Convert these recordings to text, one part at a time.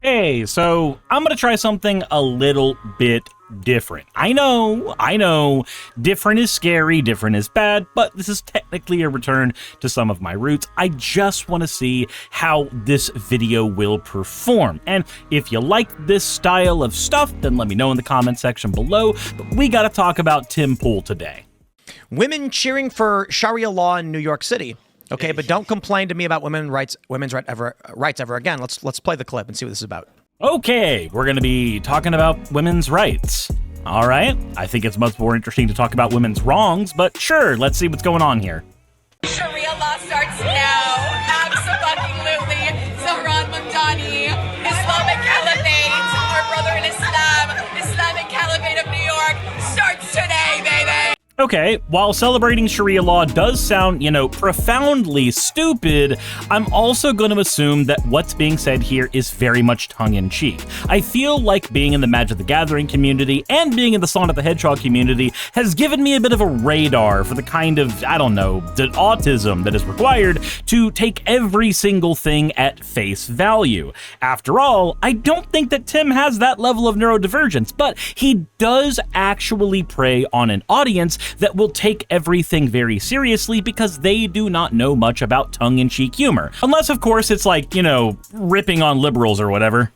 Hey, so I'm gonna try something a little bit different. I know, different is scary, different is bad, but this is technically a return to some of my roots. I just want to see how this video will perform. And if you like this style of stuff, then let me know in the comment section below. But we gotta talk about Tim Pool today. Women cheering for Sharia law in New York City. Okay, but don't complain to me about women's rights ever again. Let's play the clip and see what this is about. Okay, we're gonna be talking about women's rights. All right, I think it's much more interesting to talk about women's wrongs, but sure, let's see what's going on here. Sharia law starts now. Absolutely. Zohran Mamdani, Islamic Caliphate, our brother in Islam, Islamic Caliphate of New York, starts today, baby. Okay, while celebrating Sharia law does sound, profoundly stupid, I'm also going to assume that what's being said here is very much tongue-in-cheek. I feel like being in the Magic the Gathering community and being in the Sonic the Hedgehog community has given me a bit of a radar for the kind of, the autism that is required to take every single thing at face value. After all, I don't think that Tim has that level of neurodivergence, but he does actually prey on an audience that will take everything very seriously because they do not know much about tongue-in-cheek humor. Unless, of course, it's like, ripping on liberals or whatever.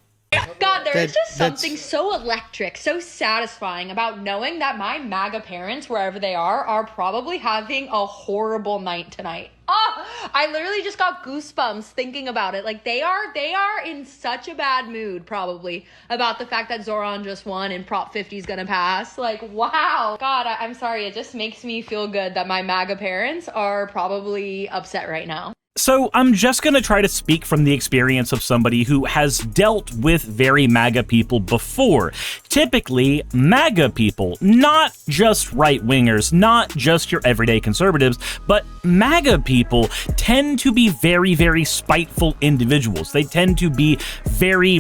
God, there is just something so electric, so satisfying about knowing that my MAGA parents, wherever they are probably having a horrible night tonight. Oh, I literally just got goosebumps thinking about it. Like, they are in such a bad mood, probably, about the fact that Zoran just won and Prop 50 is gonna pass. Like, wow. God, I'm sorry. It just makes me feel good that my MAGA parents are probably upset right now. So I'm just going to try to speak from the experience of somebody who has dealt with very MAGA people before. Typically, MAGA people, not just right-wingers, not just your everyday conservatives, but MAGA people tend to be very, very spiteful individuals. They tend to be very,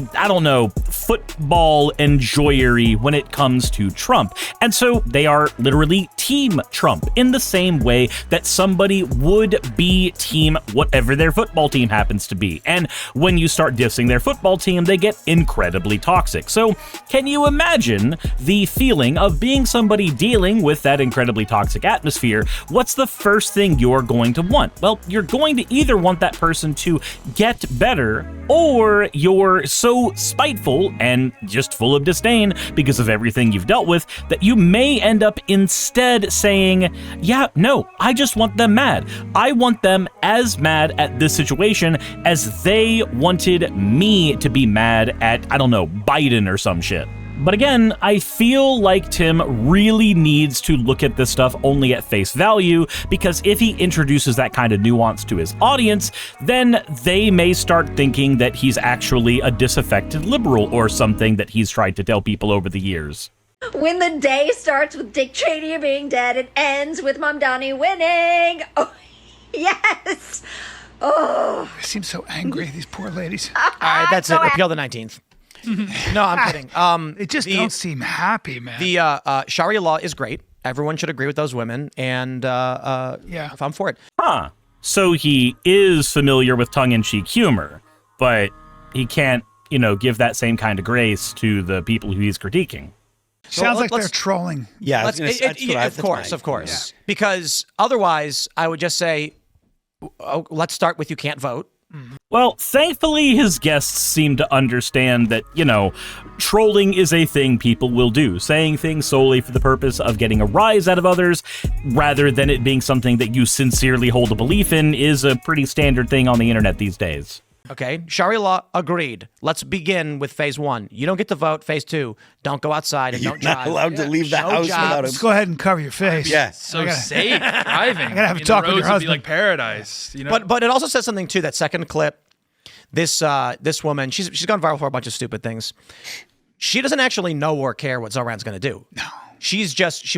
football enjoyery when it comes to Trump. And so they are literally Team Trump in the same way that somebody would be Team whatever their football team happens to be. And when you start dissing their football team, they get incredibly toxic. So can you imagine the feeling of being somebody dealing with that incredibly toxic atmosphere? What's the first thing you're going to want? Well, you're going to either want that person to get better, or you're so spiteful and just full of disdain because of everything you've dealt with that you may end up instead saying, yeah, no, I just want them mad. I want them as mad at this situation as they wanted me to be mad at, Biden or some shit. But again, I feel like Tim really needs to look at this stuff only at face value, because if he introduces that kind of nuance to his audience, then they may start thinking that he's actually a disaffected liberal or something that he's tried to tell people over the years. When the day starts with Dick Cheney being dead, it ends with Mamdani winning. Oh, yes. Oh. They seem so angry, these poor ladies. All right, that's it. Repeal the 19th. No, I'm kidding. They just don't seem happy, man. The Sharia law is great. Everyone should agree with those women, and if I'm for it. Huh. So he is familiar with tongue-in-cheek humor, but he can't, give that same kind of grace to the people who he's critiquing. Sounds like they're trolling. Yeah, of course. Yeah. Because otherwise, I would just say, let's start with you can't vote. Well, thankfully, his guests seem to understand that, trolling is a thing people will do. Saying things solely for the purpose of getting a rise out of others, rather than it being something that you sincerely hold a belief in, is a pretty standard thing on the internet these days. Okay, Sharia law, agreed. Let's begin with phase 1. You don't get to vote. Phase 2, don't go outside and don't drive. You're not allowed to leave the house without him. Just go ahead and cover your face. Yeah. So safe driving. I gotta have a talk with your husband. Would be like paradise, But it also says something too. That second clip, this woman, she's gone viral for a bunch of stupid things. She doesn't actually know or care what Zoran's going to do. No. She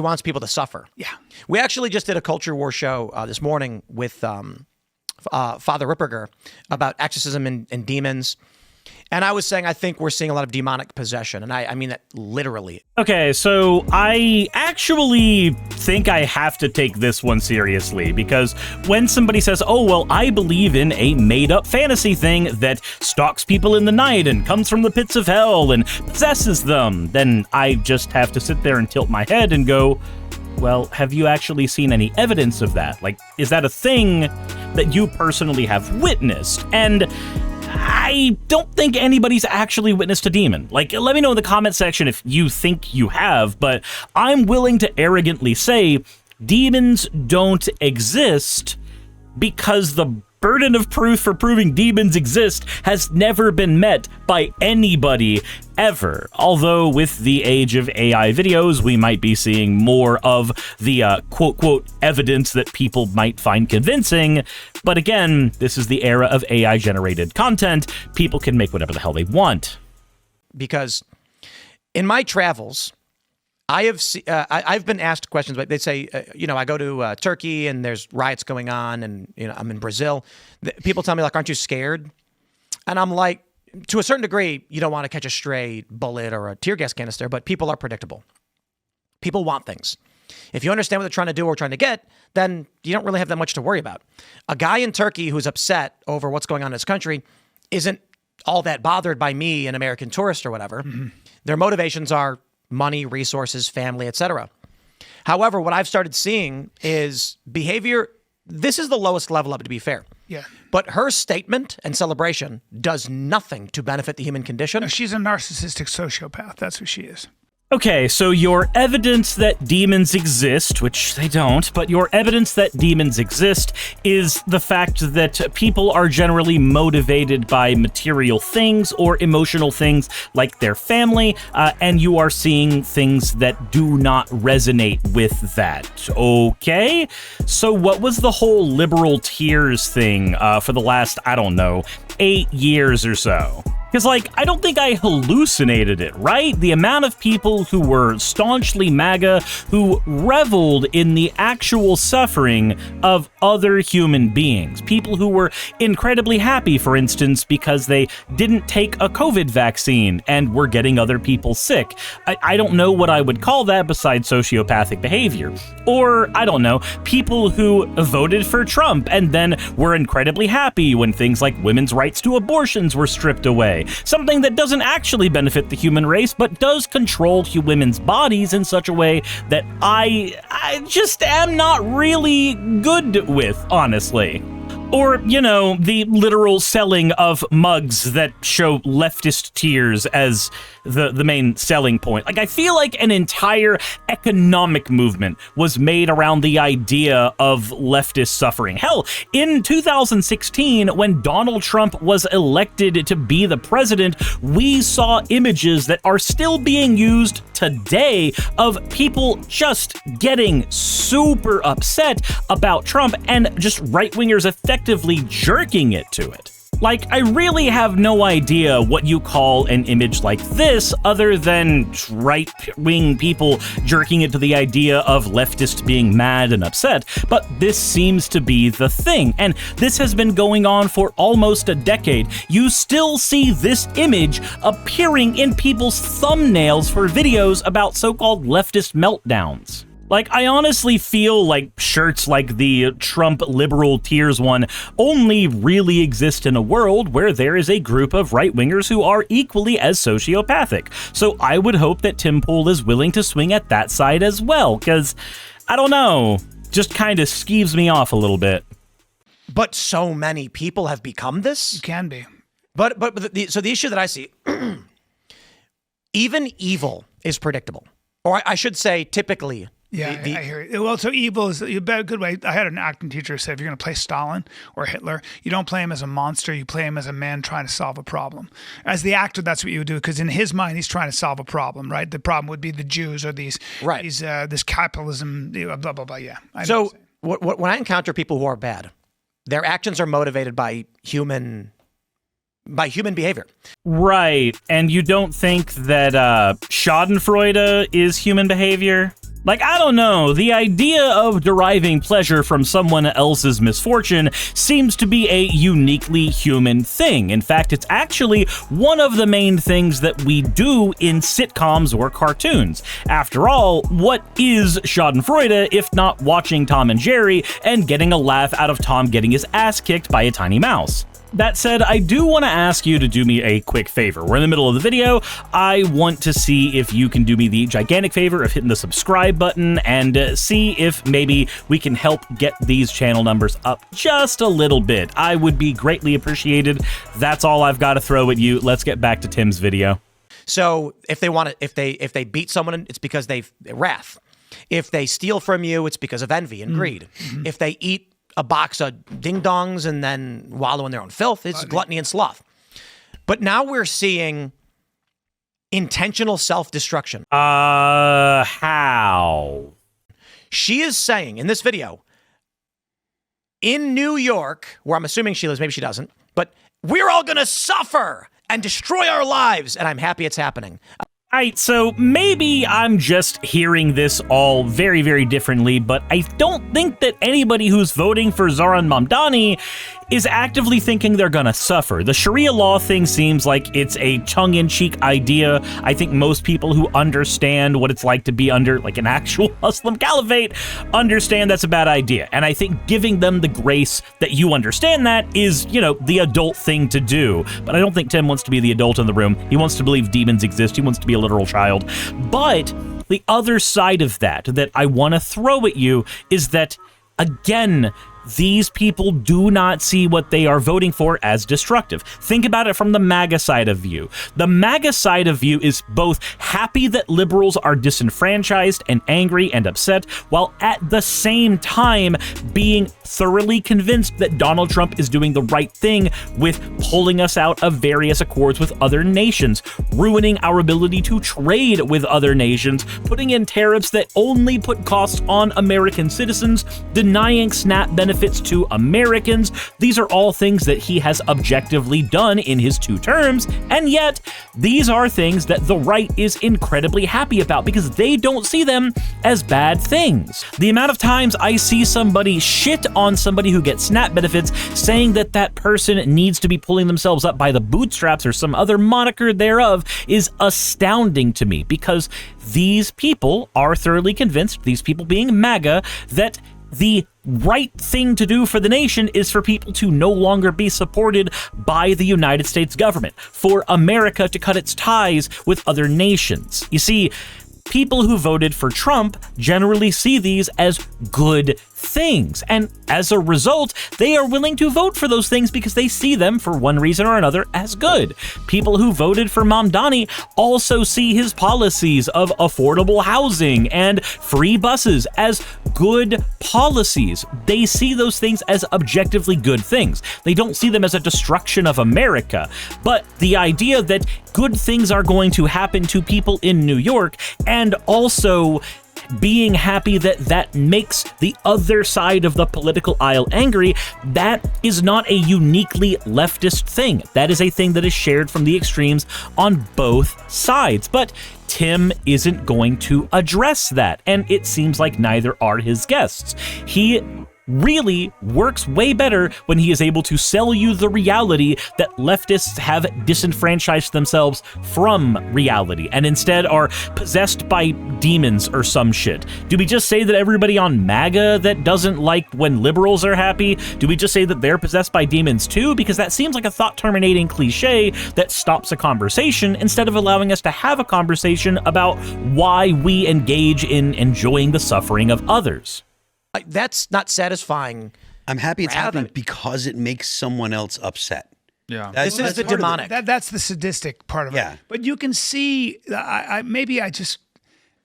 wants people to suffer. Yeah. We actually just did a culture war show this morning with Father Ripperger about exorcism and demons. And I was saying I think we're seeing a lot of demonic possession, and I mean that literally. Okay, so I actually think I have to take this one seriously, because when somebody says, oh, well, I believe in a made-up fantasy thing that stalks people in the night and comes from the pits of hell and possesses them, then I just have to sit there and tilt my head and go, well, have you actually seen any evidence of that? Like, is that a thing that you personally have witnessed? And I don't think anybody's actually witnessed a demon. Like, let me know in the comment section if you think you have, but I'm willing to arrogantly say demons don't exist because the burden of proof for proving demons exist has never been met by anybody ever. Although with the age of AI videos, we might be seeing more of the quote-quote evidence that people might find convincing. But again, this is the era of AI-generated content. People can make whatever the hell they want. Because in my travels, I've been asked questions, but they say, I go to Turkey and there's riots going on, and I'm in Brazil. People tell me, like, aren't you scared? And I'm like, to a certain degree, you don't want to catch a stray bullet or a tear gas canister, but people are predictable. People want things. If you understand what they're trying to do or trying to get, then you don't really have that much to worry about. A guy in Turkey who's upset over what's going on in his country isn't all that bothered by me, an American tourist or whatever. Mm-hmm. Their motivations are money, resources, family, etc. However, what I've started seeing is behavior. This is the lowest level of it, to be fair. Yeah. But her statement and celebration does nothing to benefit the human condition. No, she's a narcissistic sociopath. That's what she is. Okay, so your evidence that demons exist, which they don't, but your evidence that demons exist is the fact that people are generally motivated by material things or emotional things like their family, and you are seeing things that do not resonate with that. Okay? So what was the whole liberal tears thing for the last, 8 years or so? Because, I don't think I hallucinated it, right? The amount of people who were staunchly MAGA, who reveled in the actual suffering of other human beings. People who were incredibly happy, for instance, because they didn't take a COVID vaccine and were getting other people sick. I don't know what I would call that besides sociopathic behavior. Or, people who voted for Trump and then were incredibly happy when things like women's rights to abortions were stripped away. Something that doesn't actually benefit the human race, but does control women's bodies in such a way that I just am not really good with, honestly. Or, the literal selling of mugs that show leftist tears as the main selling point. I feel like an entire economic movement was made around the idea of leftist suffering. Hell, in 2016, when Donald Trump was elected to be the president, we saw images that are still being used today of people just getting super upset about Trump and just right-wingers effectively jerking it to it. I really have no idea what you call an image like this other than right-wing people jerking it to the idea of leftists being mad and upset, but this seems to be the thing, and this has been going on for almost a decade. You still see this image appearing in people's thumbnails for videos about so-called leftist meltdowns. I honestly feel like shirts like the Trump liberal tears one only really exist in a world where there is a group of right-wingers who are equally as sociopathic. So I would hope that Tim Pool is willing to swing at that side as well, because, just kind of skeeves me off a little bit. But so many people have become this? You can be. So the issue that I see, even evil is predictable. Or I should say, typically. Yeah, I hear it. Well, so evil is a good way. I had an acting teacher who said, if you're going to play Stalin or Hitler, you don't play him as a monster, you play him as a man trying to solve a problem. As the actor, that's what you would do, because in his mind, he's trying to solve a problem, right? The problem would be the Jews or this capitalism, blah, blah, blah, yeah. So when I encounter people who are bad, their actions are motivated by human behavior. Right, and you don't think that Schadenfreude is human behavior? Like, I don't know, the idea of deriving pleasure from someone else's misfortune seems to be a uniquely human thing. In fact, it's actually one of the main things that we do in sitcoms or cartoons. After all, what is Schadenfreude if not watching Tom and Jerry and getting a laugh out of Tom getting his ass kicked by a tiny mouse? That said, I do want to ask you to do me a quick favor. We're in the middle of the video. I want to see if you can do me the gigantic favor of hitting the subscribe button and see if maybe we can help get these channel numbers up just a little bit. I would be greatly appreciated. That's all I've got to throw at you. Let's get back to Tim's video. So if they want to, if they beat someone, it's because they're wrath. If they steal from you, it's because of envy and greed. If they eat a box of ding-dongs and then wallow in their own filth, it's gluttony and sloth. But now we're seeing intentional self-destruction. How? She is saying in this video, in New York, where I'm assuming she lives, maybe she doesn't, but we're all going to suffer and destroy our lives, and I'm happy it's happening. Alright, so maybe I'm just hearing this all very, very differently, but I don't think that anybody who's voting for Zoran Mamdani is actively thinking they're gonna suffer. The Sharia law thing seems like it's a tongue-in-cheek idea. I think most people who understand what it's like to be under like an actual Muslim caliphate understand that's a bad idea. And I think giving them the grace that you understand that is, you know, the adult thing to do. But I don't think Tim wants to be the adult in the room. He wants to believe demons exist. He wants to be a literal child. But the other side of that I want to throw at you is that, again, these people do not see what they are voting for as destructive. Think about it from the MAGA side of view. The MAGA side of view is both happy that liberals are disenfranchised and angry and upset, while at the same time being thoroughly convinced that Donald Trump is doing the right thing with pulling us out of various accords with other nations, ruining our ability to trade with other nations, putting in tariffs that only put costs on American citizens, denying SNAP benefits to Americans. These are all things that he has objectively done in his 2 terms, and yet these are things that the right is incredibly happy about because they don't see them as bad things. The amount of times I see somebody shit on somebody who gets SNAP benefits saying that that person needs to be pulling themselves up by the bootstraps or some other moniker thereof is astounding to me, because these people are thoroughly convinced, these people being MAGA, that the right thing to do for the nation is for people to no longer be supported by the United States government, for America to cut its ties with other nations. You see, people who voted for Trump generally see these as good things, and as a result, they are willing to vote for those things because they see them, for one reason or another, as good. People who voted for Mamdani also see his policies of affordable housing and free buses as good policies. They see those things as objectively good things. They don't see them as a destruction of America. But the idea that good things are going to happen to people in New York, and also being happy that that makes the other side of the political aisle angry, that is not a uniquely leftist thing. That is a thing that is shared from the extremes on both sides. But Tim isn't going to address that, and it seems like neither are his guests. He really works way better when he is able to sell you the reality that leftists have disenfranchised themselves from reality and instead are possessed by demons or some shit. Do we just say that everybody on MAGA that doesn't like when liberals are happy, do we just say that they're possessed by demons too? Because that seems like a thought-terminating cliche that stops a conversation instead of allowing us to have a conversation about why we engage in enjoying the suffering of others. That's not satisfying. I'm happy it's happening because it makes someone else upset. Yeah, this is the demonic. That's the sadistic part of it. But you can see, maybe I just,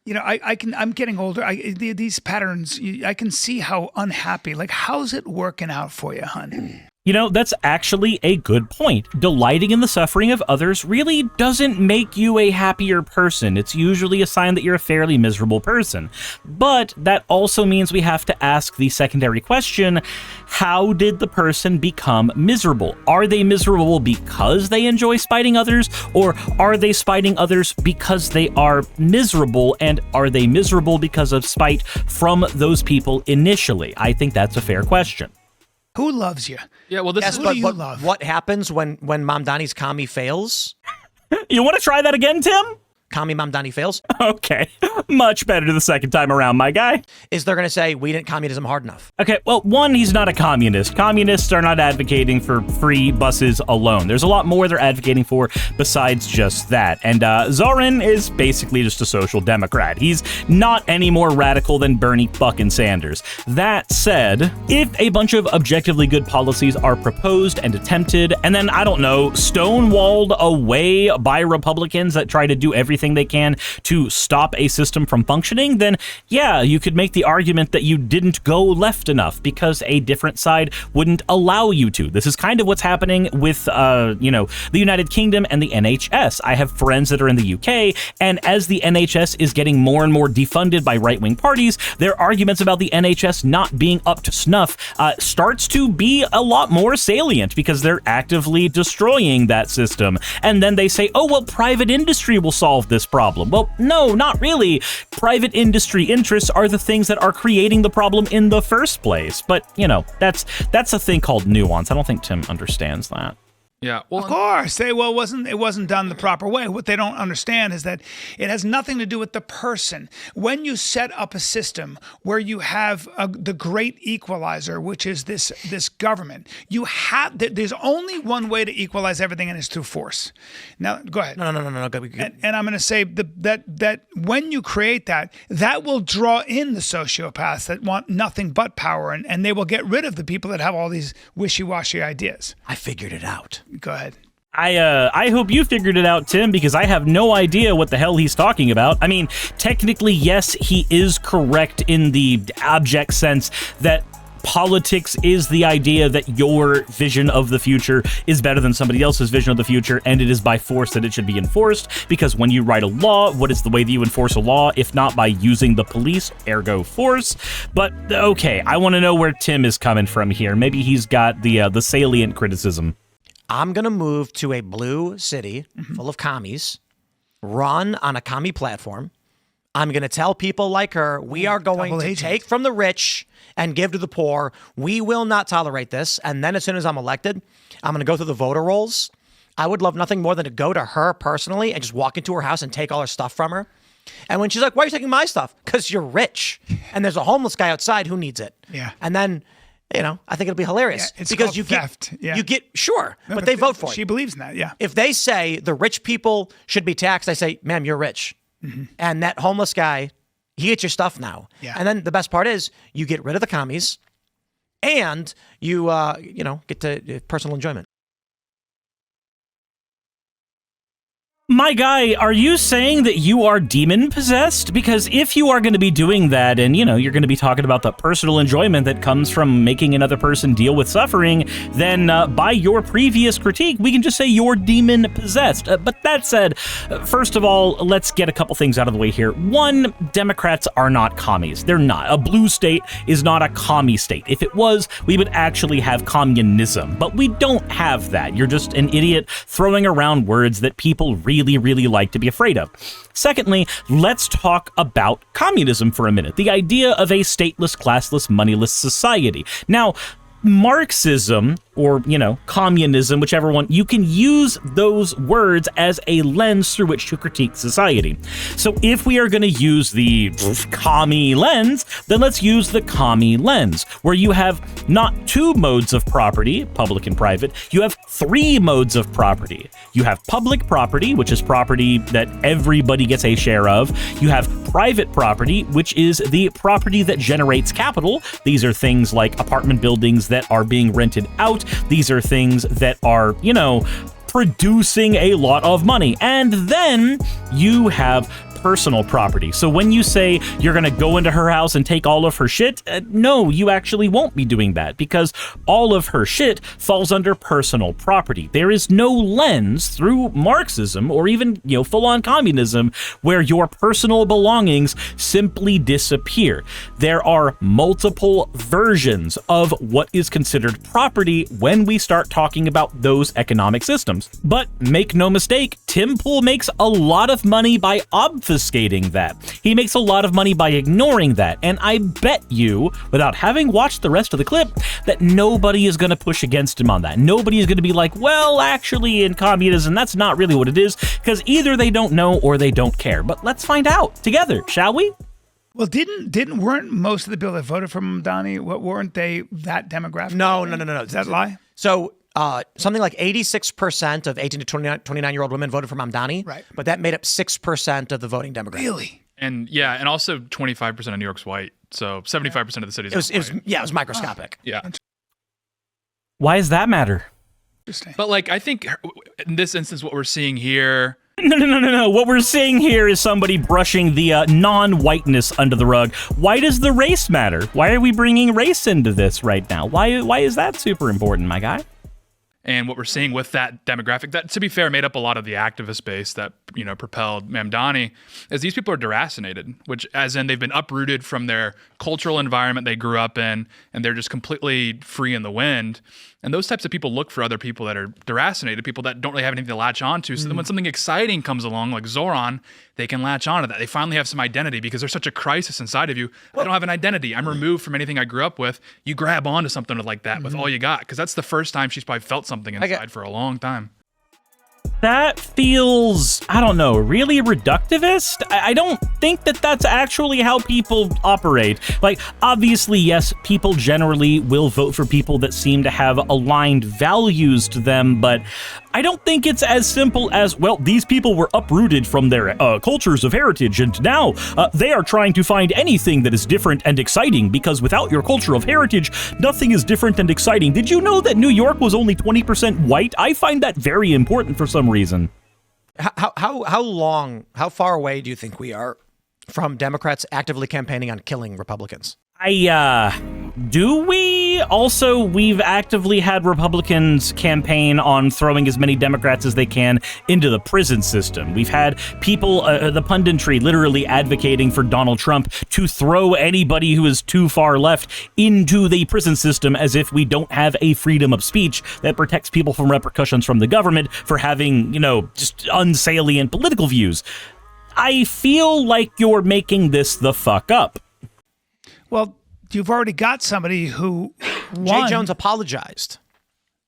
you know, I'm getting older. These patterns, I can see how unhappy. Like, how's it working out for you, hon? You know, that's actually a good point. Delighting in the suffering of others really doesn't make you a happier person. It's usually a sign that you're a fairly miserable person. But that also means we have to ask the secondary question, how did the person become miserable? Are they miserable because they enjoy spiting others, or are they spiting others because they are miserable, and are they miserable because of spite from those people initially? I think that's a fair question. Who loves you? Yeah, well, this Yes, is but what happens when Mamdani's commie fails? You want to try that again, Tim? Commie Mamdani fails? Okay, much better the second time around, my guy. Is they're going to say, we didn't communism hard enough? Okay, well, one, he's not a communist. Communists are not advocating for free buses alone. There's a lot more they're advocating for besides just that. And Zoran is basically just a social democrat. He's not any more radical than Bernie fucking Sanders. That said, if a bunch of objectively good policies are proposed and attempted, and then, I don't know, stonewalled away by Republicans that try to do everything they can to stop a system from functioning, then yeah, you could make the argument that you didn't go left enough because a different side wouldn't allow you to. This is kind of what's happening with, the United Kingdom and the NHS. I have friends that are in the UK, and as the NHS is getting more and more defunded by right-wing parties, their arguments about the NHS not being up to snuff starts to be a lot more salient because they're actively destroying that system. And then they say, oh, well, private industry will solve this problem. Well, no, not really. Private industry interests are the things that are creating the problem in the first place. But, that's a thing called nuance. I don't think Tim understands that. Yeah, well, Of course, it wasn't done the proper way. What they don't understand is that it has nothing to do with the person. When you set up a system where you have the great equalizer, which is this government, there's only one way to equalize everything, and it's through force. Now, go ahead. No. Go. And I'm going to say that when you create that will draw in the sociopaths that want nothing but power, and they will get rid of the people that have all these wishy-washy ideas. I figured it out. Go ahead. I hope you figured it out, Tim, because I have no idea what the hell he's talking about. I mean, technically, yes, he is correct in the abject sense that politics is the idea that your vision of the future is better than somebody else's vision of the future, and it is by force that it should be enforced, because when you write a law, what is the way that you enforce a law if not by using the police, ergo force? But, okay, I want to know where Tim is coming from here. Maybe he's got the salient criticism. I'm going to move to a blue city full of commies, run on a commie platform. I'm going to tell people like her, we are going to take from the rich and give to the poor. We will not tolerate this. And then as soon as I'm elected, I'm going to go through the voter rolls. I would love nothing more than to go to her personally and just walk into her house and take all her stuff from her. And when she's like, why are you taking my stuff? Because you're rich. And there's a homeless guy outside who needs it. Yeah. And then... I think it'll be hilarious. Yeah, it's because called you theft. You get sure, no, but they vote for it. She believes in that, yeah. If they say the rich people should be taxed, I say, ma'am, you're rich. Mm-hmm. And that homeless guy, he gets your stuff now. Yeah. And then the best part is you get rid of the commies and you, get to personal enjoyment. My guy, are you saying that you are demon-possessed? Because if you are going to be doing that and, you're going to be talking about the personal enjoyment that comes from making another person deal with suffering, then by your previous critique, we can just say you're demon-possessed. But that said, first of all, let's get a couple things out of the way here. One, Democrats are not commies. They're not. A blue state is not a commie state. If it was, we would actually have communism. But we don't have that. You're just an idiot throwing around words that people really like to be afraid of. Secondly, let's talk about communism for a minute. The idea of a stateless, classless, moneyless society. Now, Marxism, or, communism, whichever one, you can use those words as a lens through which to critique society. So if we are going to use the commie lens, then let's use the commie lens, where you have not two modes of property, public and private, you have three modes of property. You have public property, which is property that everybody gets a share of. You have private property, which is the property that generates capital. These are things like apartment buildings that are being rented out. These are things that are, producing a lot of money. And then you have personal property. So when you say you're going to go into her house and take all of her shit, no, you actually won't be doing that, because all of her shit falls under personal property. There is no lens through Marxism or even, full-on communism where your personal belongings simply disappear. There are multiple versions of what is considered property when we start talking about those economic systems. But make no mistake, Tim Pool makes a lot of money by obfuscating that. He makes a lot of money by ignoring that, and I bet you, without having watched the rest of the clip, that nobody is going to push against him on that. Nobody is going to be like, well, actually, in communism, that's not really what it is, because either they don't know or they don't care. But let's find out together, shall we? Well, weren't most of the people that voted for Mamdani, weren't they that demographic? No. Does that lie? So something like 86% of 18 to 29-year-old women voted for Mamdani, right? But that made up 6% of the voting demographic. Really? And and also 25% of New York's white, so 75% of the city's it was microscopic. Yeah. Why does that matter? Interesting. But I think in this instance, what we're seeing here. No. What we're seeing here is somebody brushing the non-whiteness under the rug. Why does the race matter? Why are we bringing race into this right now? Why is that super important, my guy? And what we're seeing with that demographic, that, to be fair, made up a lot of the activist base that, propelled Mamdani, is these people are deracinated, which as in they've been uprooted from their cultural environment they grew up in, and they're just completely free in the wind. And those types of people look for other people that are deracinated, people that don't really have anything to latch onto. So then when something exciting comes along, like Zoran, they can latch onto that. They finally have some identity because there's such a crisis inside of you. I don't have an identity. I'm removed from anything I grew up with. You grab onto something like that with all you got, because that's the first time she's probably felt something inside for a long time. That feels, I don't know, really reductivist? I don't think that that's actually how people operate. Obviously, yes, people generally will vote for people that seem to have aligned values to them, but I don't think it's as simple as, well, these people were uprooted from their cultures of heritage, and now they are trying to find anything that is different and exciting, because without your culture of heritage, nothing is different and exciting. Did you know that New York was only 20% white? I find that very important for some reason. How far away do you think we are from Democrats actively campaigning on killing Republicans? Do we? Also, we've actively had Republicans campaign on throwing as many Democrats as they can into the prison system. We've had people, the punditry, literally advocating for Donald Trump to throw anybody who is too far left into the prison system, as if we don't have a freedom of speech that protects people from repercussions from the government for having, just unsalient political views. I feel like you're making this the fuck up. Well, you've already got somebody who won. Jay Jones apologized.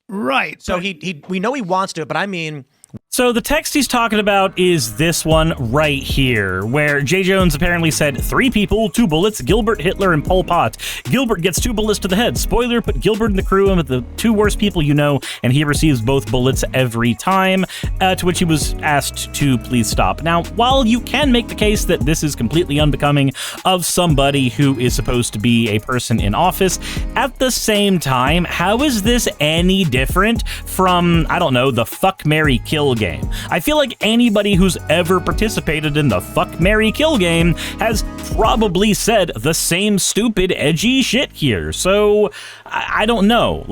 Right. So we know he wants to, but I mean... So the text he's talking about is this one right here, where Jay Jones apparently said 3 people, 2 bullets, Gilbert, Hitler, and Pol Pot. Gilbert gets 2 bullets to the head. Spoiler, put Gilbert and the crew in with the 2 worst people you know, and he receives both bullets every time, to which he was asked to please stop. Now, while you can make the case that this is completely unbecoming of somebody who is supposed to be a person in office, at the same time, how is this any different from, I don't know, the fuck, marry, kill game? I feel like anybody who's ever participated in the fuck, marry, kill game has probably said the same stupid, edgy shit here. So, I don't know.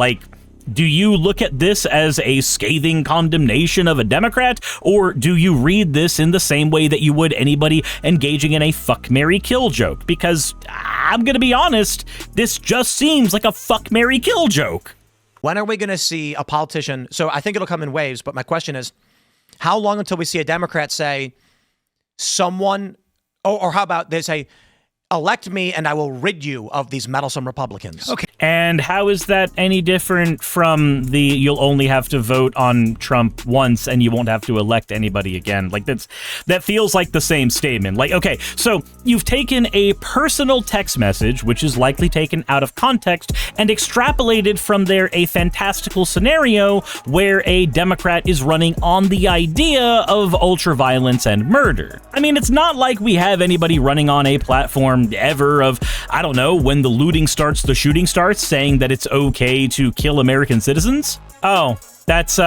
Do you look at this as a scathing condemnation of a Democrat, or do you read this in the same way that you would anybody engaging in a fuck, marry, kill joke? Because I'm gonna be honest, this just seems like a fuck, marry, kill joke. When are we going to see a politician? So I think it'll come in waves, but my question is, how long until we see a Democrat say someone, or how about they say, elect me and I will rid you of these meddlesome Republicans? Okay. And how is that any different from the you'll only have to vote on Trump once and you won't have to elect anybody again? That feels like the same statement. Okay, so you've taken a personal text message, which is likely taken out of context, and extrapolated from there a fantastical scenario where a Democrat is running on the idea of ultraviolence and murder. I mean, it's not like we have anybody running on a platform ever of, I don't know, when the looting starts, the shooting starts, saying that it's okay to kill American citizens. Oh, that's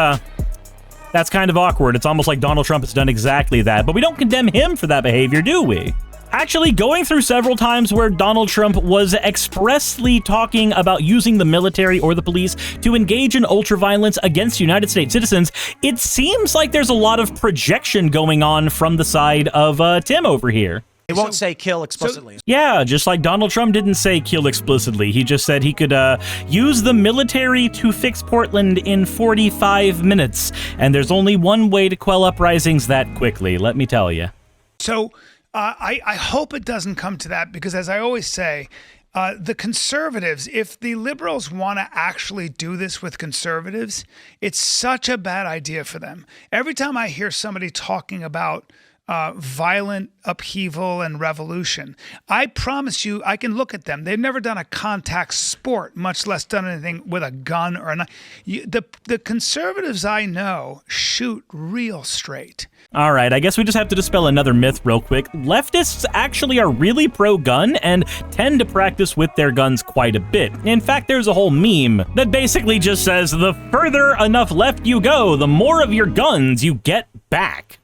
That's kind of awkward. It's almost like Donald Trump has done exactly that, but we don't condemn him for that behavior, do we? Actually, going through several times where Donald Trump was expressly talking about using the military or the police to engage in ultraviolence against United States citizens, it seems like there's a lot of projection going on from the side of Tim over here. It won't say kill explicitly. Yeah, just like Donald Trump didn't say kill explicitly. He just said he could use the military to fix Portland in 45 minutes. And there's only one way to quell uprisings that quickly, let me tell you. So I hope it doesn't come to that, because as I always say, the conservatives, if the liberals want to actually do this with conservatives, it's such a bad idea for them. Every time I hear somebody talking about violent upheaval and revolution, I promise you, I can look at them. They've never done a contact sport, much less done anything with a gun or a knife. The conservatives I know shoot real straight. All right, I guess we just have to dispel another myth real quick. Leftists actually are really pro-gun and tend to practice with their guns quite a bit. In fact, there's a whole meme that basically just says, the further enough left you go, the more of your guns you get back.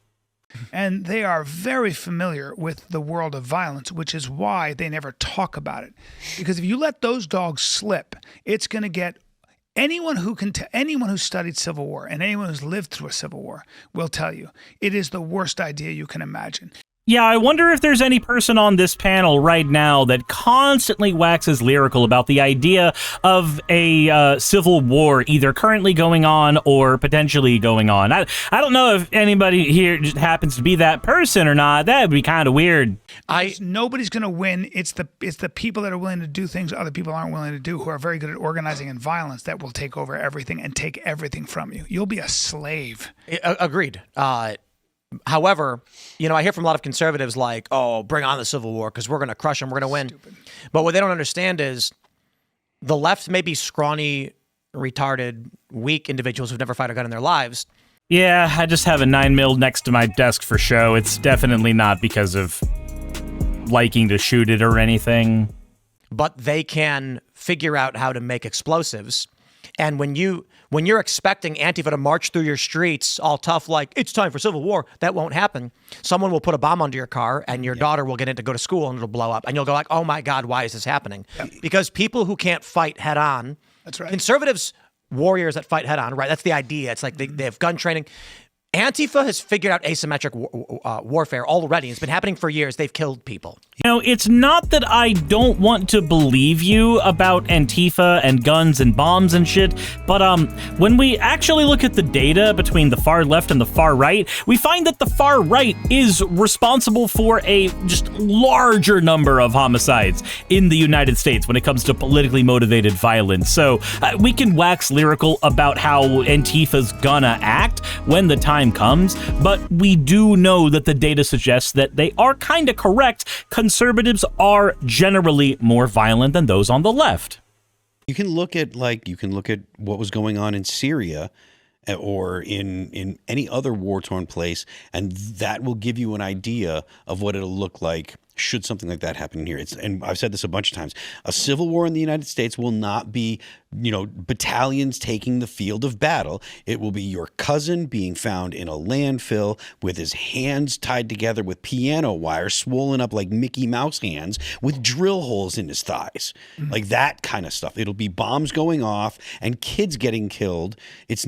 And they are very familiar with the world of violence, which is why they never talk about it. Because if you let those dogs slip, it's going to get anyone who studied Civil War and anyone who's lived through a Civil War will tell you it is the worst idea you can imagine. Yeah, I wonder if there's any person on this panel right now that constantly waxes lyrical about the idea of a civil war either currently going on or potentially going on. I don't know if anybody here just happens to be that person or not. That would be kind of weird. Nobody's going to win. It's the people that are willing to do things other people aren't willing to do, who are very good at organizing and violence, that will take over everything and take everything from you. You'll be a slave. Agreed. However, I hear from a lot of conservatives like, oh, bring on the Civil War because we're going to crush them, we're going to win. Stupid. But what they don't understand is the left may be scrawny, retarded, weak individuals who've never fired a gun in their lives. Yeah, I just have a 9mm next to my desk for show. It's definitely not because of liking to shoot it or anything. But they can figure out how to make explosives. And when you're expecting Antifa to march through your streets all tough, like, it's time for civil war, that won't happen. Someone will put a bomb under your car and your daughter will get in to go to school and it'll blow up. And you'll go like, oh my God, why is this happening? Yep. Because people who can't fight head on, that's right. Conservatives, warriors that fight head on, right? That's the idea. It's like they have gun training. Antifa has figured out asymmetric warfare already. It's been happening for years. They've killed people. It's not that I don't want to believe you about Antifa and guns and bombs and shit, but when we actually look at the data between the far left and the far right, we find that the far right is responsible for a just larger number of homicides in the United States when it comes to politically motivated violence. So we can wax lyrical about how Antifa's gonna act when the time comes, but we do know that the data suggests that they are kind of correct. Conservatives are generally more violent than those on the left. You can look at what was going on in Syria or in any other war-torn place, and that will give you an idea of what it'll look like should something like that happen here. And I've said this a bunch of times. A civil war in the United States will not be, battalions taking the field of battle. It will be your cousin being found in a landfill with his hands tied together with piano wire, swollen up like Mickey Mouse hands with drill holes in his thighs. Like that kind of stuff. It'll be bombs going off and kids getting killed. It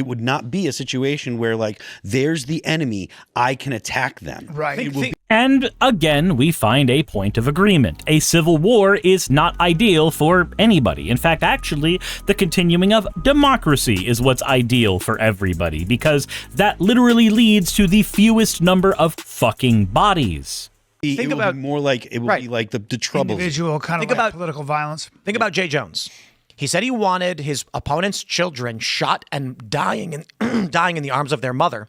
would not be a situation where like, there's the enemy, I can attack them. Right. And again, we find a point of agreement. A civil war is not ideal for anybody. In fact, actually, the continuing of democracy is what's ideal for everybody, because that literally leads to the fewest number of fucking bodies. It will be more like be like the troubles. Individual kind of like political violence. Think about Jay Jones. He said he wanted his opponent's children shot and dying in the arms of their mother.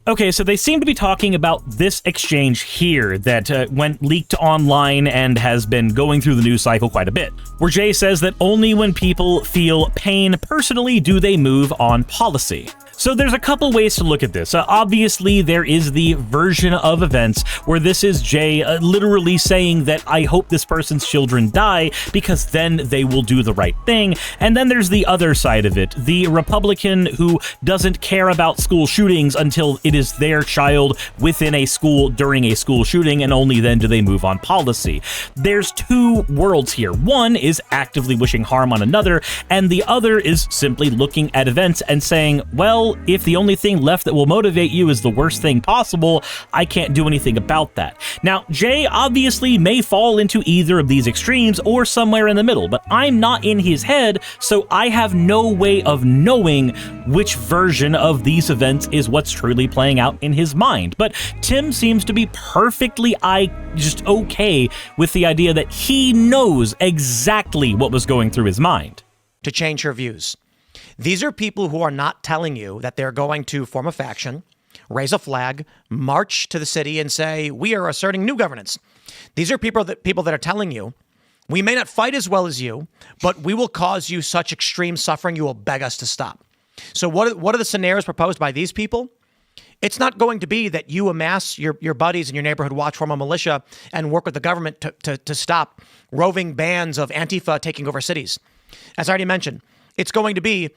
Okay, so they seem to be talking about this exchange here that went leaked online and has been going through the news cycle quite a bit, where Jay says that only when people feel pain personally do they move on policy. So there's a couple ways to look at this. Obviously, there is the version of events where this is Jay literally saying that I hope this person's children die because then they will do the right thing. And then there's the other side of it, the Republican who doesn't care about school shootings until it is their child within a school during a school shooting, and only then do they move on policy. There's two worlds here. One is actively wishing harm on another, and the other is simply looking at events and saying, well, if the only thing left that will motivate you is the worst thing possible, I can't do anything about that. Now, Jay obviously may fall into either of these extremes or somewhere in the middle, but I'm not in his head, so I have no way of knowing which version of these events is what's truly playing out in his mind. But Tim seems to be perfectly just okay with the idea that he knows exactly what was going through his mind. To change her views. These are people who are not telling you that they're going to form a faction, raise a flag, march to the city and say, we are asserting new governance. These are people that are telling you, we may not fight as well as you, but we will cause you such extreme suffering you will beg us to stop. So what are the scenarios proposed by these people? It's not going to be that you amass your buddies in your neighborhood watch, form a militia, and work with the government to stop roving bands of Antifa taking over cities. As I already mentioned, it's going to be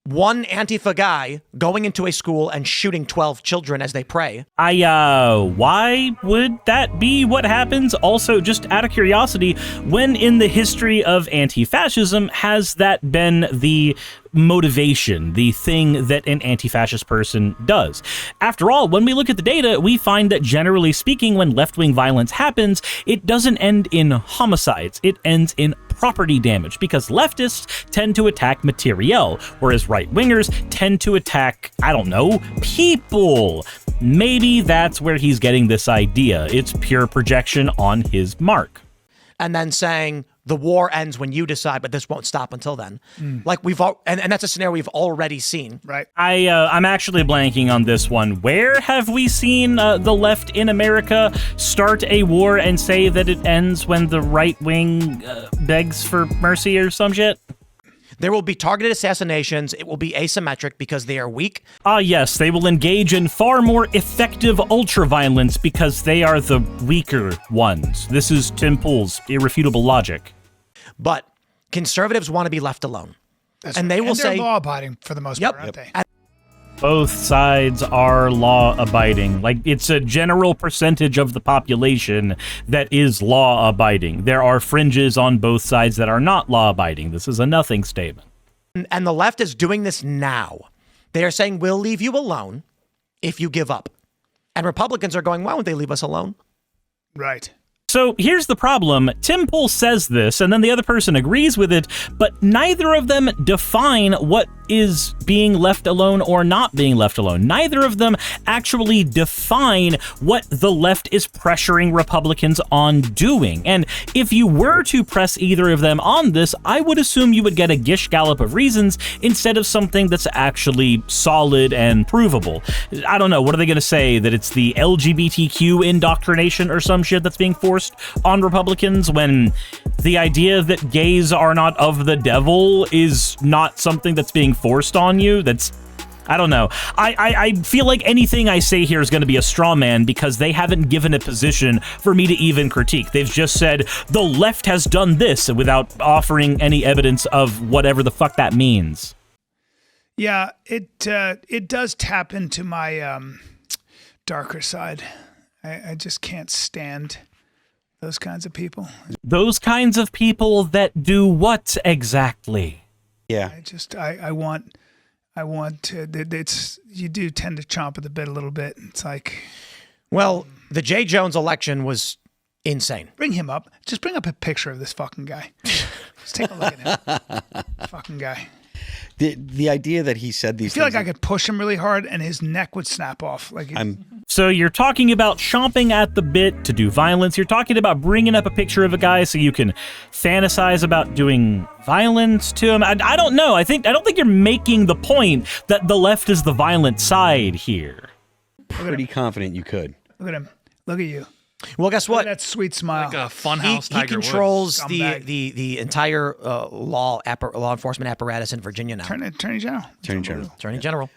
one Antifa guy going into a school and shooting 12 children as they pray. Why would that be what happens? Also, just out of curiosity, when in the history of anti-fascism has that been the motivation, the thing that an anti-fascist person does? After all, when we look at the data, we find that generally speaking, when left-wing violence happens, it doesn't end in homicides. It ends in property damage, because leftists tend to attack materiel, whereas right-wingers tend to attack, I don't know, people. Maybe that's where he's getting this idea. It's pure projection on his mark. And then saying, the war ends when you decide, but this won't stop until then. Like and that's a scenario we've already seen. Right. I'm actually blanking on this one. Where have we seen the left in America start a war and say that it ends when the right wing begs for mercy or some shit? There will be targeted assassinations. It will be asymmetric because they are weak. Yes, they will engage in far more effective ultra-violence because they are the weaker ones. This is Tim Pool's irrefutable logic. But conservatives want to be left alone. And they will say... they're law-abiding for the most part, aren't they? Both sides are law-abiding. Like, it's a general percentage of the population that is law-abiding. There are fringes on both sides that are not law-abiding. This is a nothing statement. And the left is doing this now. They are saying, we'll leave you alone if you give up. And Republicans are going, why won't they leave us alone? Right. So here's the problem. Tim Pool says this, and then the other person agrees with it, but neither of them define what is being left alone or not being left alone. Neither of them actually define what the left is pressuring Republicans on doing. And if you were to press either of them on this, I would assume you would get a gish gallop of reasons instead of something that's actually solid and provable. I don't know, what are they going to say? That it's the LGBTQ indoctrination or some shit that's being forced on Republicans, when the idea that gays are not of the devil is not something that's being forced on you? That's, I don't know. I feel like anything I say here is going to be a straw man because they haven't given a position for me to even critique. They've just said the left has done this without offering any evidence of whatever the fuck that means. Yeah, it does tap into my darker side. I just can't stand those kinds of people. Those kinds of people that do what exactly? Yeah. I want to, you do tend to chomp at the bit a little bit. It's like, well, the Jay Jones election was insane. Bring him up. Just bring up a picture of this fucking guy. Just take a look at him. Fucking guy. The idea that he said these I feel like I could push him really hard and his neck would snap off. Like So you're talking about chomping at the bit to do violence. You're talking about bringing up a picture of a guy so you can fantasize about doing violence to him. I don't know. I don't think you're making the point that the left is the violent side here. Pretty confident you could. Look at him. Look at you. Well, guess what? That sweet smile. Like a funhouse Tiger Woods. He controls Scumbag. the entire law enforcement apparatus in Virginia now. Attorney General. Attorney General.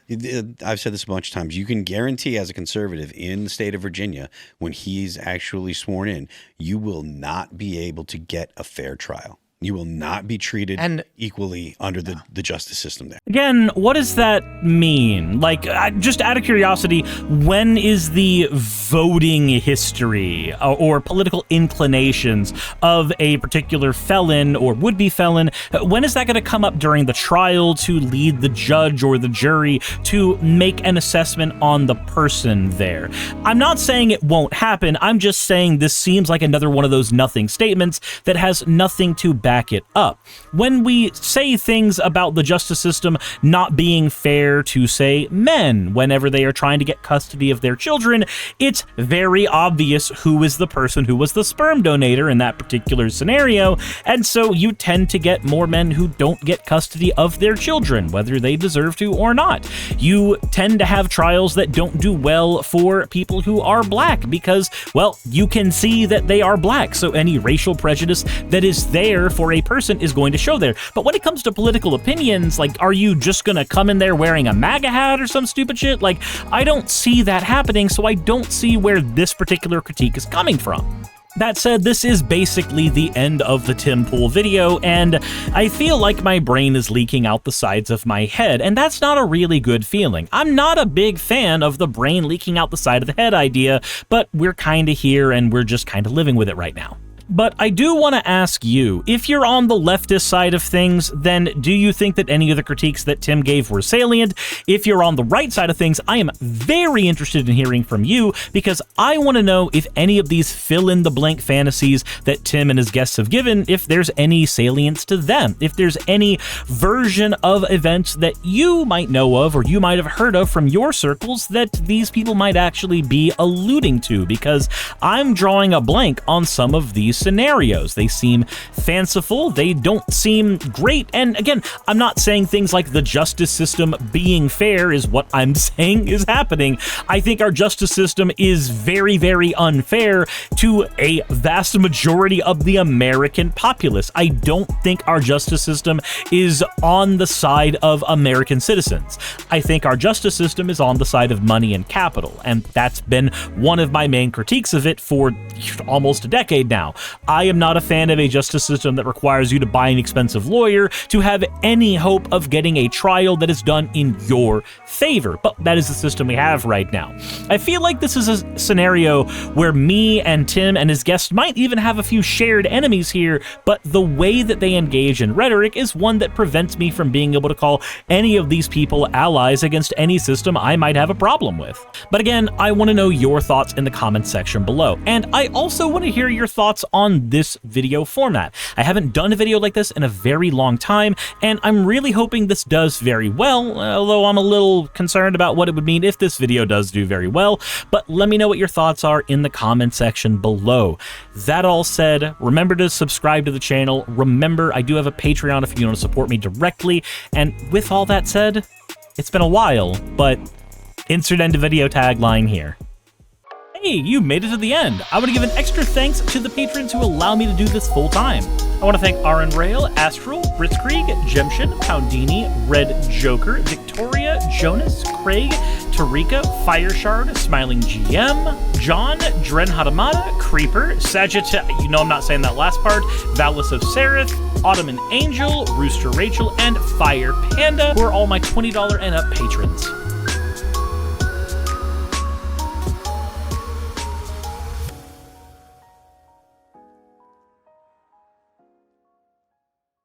I've said this a bunch of times. You can guarantee as a conservative in the state of Virginia, when he's actually sworn in, you will not be able to get a fair trial. You will not be treated equally under the justice system there. Again, what does that mean? Like, just out of curiosity, when is the voting history or political inclinations of a particular felon or would-be felon, when is that going to come up during the trial to lead the judge or the jury to make an assessment on the person there? I'm not saying it won't happen. I'm just saying this seems like another one of those nothing statements that has nothing to back it up. When we say things about the justice system not being fair to, say, men whenever they are trying to get custody of their children, it's very obvious who is the person who was the sperm donator in that particular scenario, and so you tend to get more men who don't get custody of their children, whether they deserve to or not. You tend to have trials that don't do well for people who are black because, well, you can see that they are black, so any racial prejudice that is there for a person is going to show there. But when it comes to political opinions, like, are you just gonna come in there wearing a MAGA hat or some stupid shit? Like, I don't see that happening, so I don't see where this particular critique is coming from. That said, this is basically the end of the Tim Pool video, and I feel like my brain is leaking out the sides of my head, and that's not a really good feeling. I'm not a big fan of the brain leaking out the side of the head idea, but we're kinda here and we're just kinda living with it right now. But I do want to ask you, if you're on the leftist side of things, then do you think that any of the critiques that Tim gave were salient? If you're on the right side of things, I am very interested in hearing from you because I want to know if any of these fill-in-the-blank fantasies that Tim and his guests have given, if there's any salience to them, if there's any version of events that you might know of or you might have heard of from your circles that these people might actually be alluding to, because I'm drawing a blank on some of these scenarios. They seem fanciful, they don't seem great, and again, I'm not saying things like the justice system being fair is what I'm saying is happening. I think our justice system is very, very unfair to a vast majority of the American populace. I don't think our justice system is on the side of American citizens. I think our justice system is on the side of money and capital, and that's been one of my main critiques of it for almost a decade now. I am not a fan of a justice system that requires you to buy an expensive lawyer to have any hope of getting a trial that is done in your favor, but that is the system we have right now. I feel like this is a scenario where me and Tim and his guests might even have a few shared enemies here, but the way that they engage in rhetoric is one that prevents me from being able to call any of these people allies against any system I might have a problem with. But again, I want to know your thoughts in the comments section below, and I also want to hear your thoughts on this video format. I haven't done a video like this in a very long time, and I'm really hoping this does very well, although I'm a little concerned about what it would mean if this video does do very well, but let me know what your thoughts are in the comment section below. That all said, remember to subscribe to the channel. Remember, I do have a Patreon if you want to support me directly, and with all that said, it's been a while, but insert end of video tagline here. Hey, you made it to the end. I want to give an extra thanks to the patrons who allow me to do this full time. I want to thank Aaron Rail, Astral, Britzkrieg, Jemshin, Poundini, Red Joker, Victoria, Jonas, Craig, Tarika, Fireshard, Smiling GM, John, Dren Hadamada, Creeper, Sagitta, you know I'm not saying that last part, Valis of Seraph, Ottoman Angel, Rooster Rachel, and Fire Panda, who are all my $20 and up patrons.